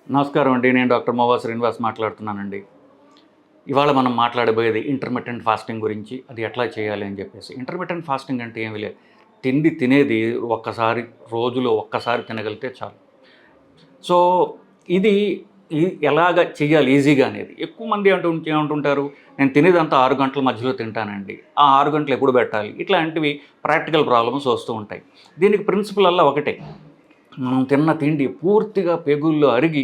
నమస్కారం అండి. నేను డాక్టర్ మోవా శ్రీనివాస్ మాట్లాడుతున్నానండి. ఇవాళ మనం మాట్లాడబోయేది ఇంటర్మిటెంట్ ఫాస్టింగ్ గురించి. అది ఎట్లా చేయాలి అని చెప్పేసి. ఇంటర్మిటెంట్ ఫాస్టింగ్ అంటే ఏమీ లేదు. తిండి తినేది ఒక్కసారి రోజులో ఒక్కసారి తినగలిగితే చాలు. సో, ఇది ఎలాగ చెయ్యాలి ఈజీగా అనేది. ఎక్కువ మంది ఏమంటుంటారు, నేను తినేదంతా 6 గంటల మధ్యలో తింటానండి. ఆ 6 గంటలు ఎప్పుడు పెట్టాలి? ఇట్లాంటివి ప్రాక్టికల్ ప్రాబ్లమ్స్ వస్తూ ఉంటాయి. దీనికి ప్రిన్సిపల్ అల్లా ఒకటే. మనం తిన్న తిండి పూర్తిగా పేగుల్లో అరిగి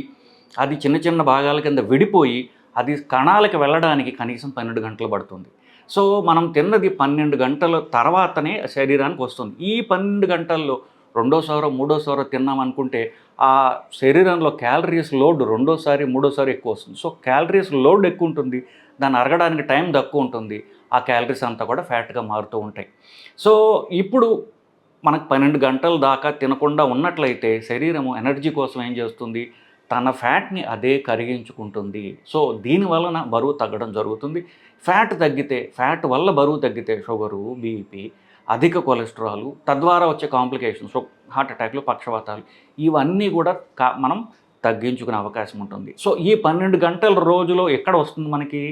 అది చిన్న చిన్న భాగాల కింద విడిపోయి అది కణాలకి వెళ్ళడానికి కనీసం 12 గంటలు పడుతుంది. సో, మనం తిన్నది 12 గంటల తర్వాతనే శరీరానికి వస్తుంది. ఈ 12 గంటల్లో రెండోసారో, మూడోసారో తిన్నామనుకుంటే ఆ శరీరంలో క్యాలరీస్ లోడ్ రెండోసారి, మూడోసారి ఎక్కువొస్తుంది. సో, క్యాలరీస్ లోడ్ ఎక్కువుంటుంది. దాన్ని అరగడానికి టైం తక్కువుంటుంది. ఆ క్యాలరీస్ అంతా కూడా ఫ్యాట్‌గా మారుతూ ఉంటాయి. సో, ఇప్పుడు మనకు 12 గంటల దాకా తినకుండా ఉన్నట్లయితే శరీరము ఎనర్జీ కోసం ఏం చేస్తుంది? తన ఫ్యాట్‌ని అదే కరిగించుకుంటుంది. సో, దీని వలన బరువు తగ్గడం జరుగుతుంది. ఫ్యాట్ తగ్గితే, ఫ్యాట్ వల్ల బరువు తగ్గితే షుగరు, బీపీ, అధిక కొలెస్ట్రాలు, తద్వారా వచ్చే కాంప్లికేషన్స్ హార్ట్ అటాక్‌లు, పక్షవాతాలు ఇవన్నీ కూడా మనం తగ్గించుకునే అవకాశం ఉంటుంది. సో, ఈ 12 గంటల రోజులో ఎక్కడ వస్తుంది మనకి?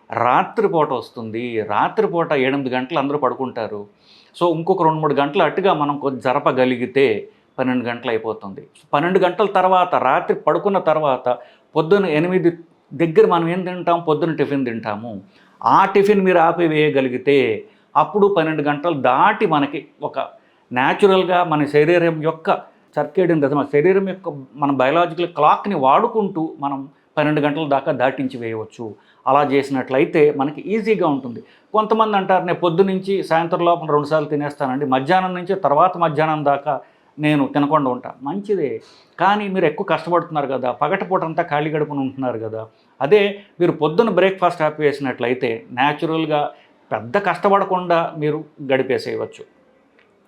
రాత్రిపూట వస్తుంది. రాత్రిపూట 8 గంటలు అందరూ పడుకుంటారు. సో, ఇంకొక 2, 3 గంటలు అటుగా మనం కొంచెం జరపగలిగితే 12 గంటలు అయిపోతుంది. 12 గంటల తర్వాత రాత్రి పడుకున్న తర్వాత పొద్దున్న 8 దగ్గర మనం ఏం తింటాం? పొద్దున్న టిఫిన్ తింటాము. ఆ టిఫిన్ మీరు ఆపివేయగలిగితే అప్పుడు 12 గంటలు దాటి మనకి ఒక న్యాచురల్‌గా మన శరీరం యొక్క సర్కేడియన్ రిథమ్, శరీరం యొక్క మన బయోలాజికల్ క్లాక్‌ని వాడుకుంటూ మనం 12 గంటల దాకా దాటించి వేయవచ్చు. అలా చేసినట్లయితే మనకి ఈజీగా ఉంటుంది. కొంతమంది అంటారు, నేను పొద్దునుంచి సాయంత్రం లోపల 2 సార్లు తినేస్తానండి. మధ్యాహ్నం నుంచి తర్వాత మధ్యాహ్నం దాకా నేను తినకుండా ఉంటా. మంచిదే. కానీ మీరు ఎక్కువ కష్టపడుతున్నారు కదా! పగటిపూటంతా ఖాళీ కడుపున ఉంటున్నారు కదా! అదే మీరు పొద్దున్న బ్రేక్‌ఫాస్ట్ ఆపివేసినట్లయితే న్యాచురల్‌గా పెద్ద కష్టపడకుండా మీరు గడిపేసేయవచ్చు.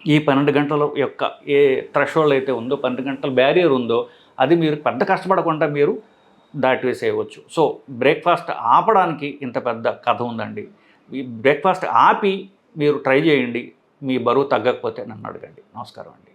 ఈ 12 గంటల యొక్క ఏ థ్రెషోల్డ్ అయితే ఉందో, 12 గంటల బ్యారియర్ ఉందో అది మీరు పెద్ద కష్టపడకుండా మీరు దాటివేసేయవచ్చు. సో, బ్రేక్‌ఫాస్ట్ ఆపడానికి ఇంత పెద్ద కథ ఉందండి. ఈ బ్రేక్‌ఫాస్ట్ ఆపి మీరు ట్రై చేయండి. మీ బరువు తగ్గకపోతే నన్ను అడగండి. నమస్కారం అండి.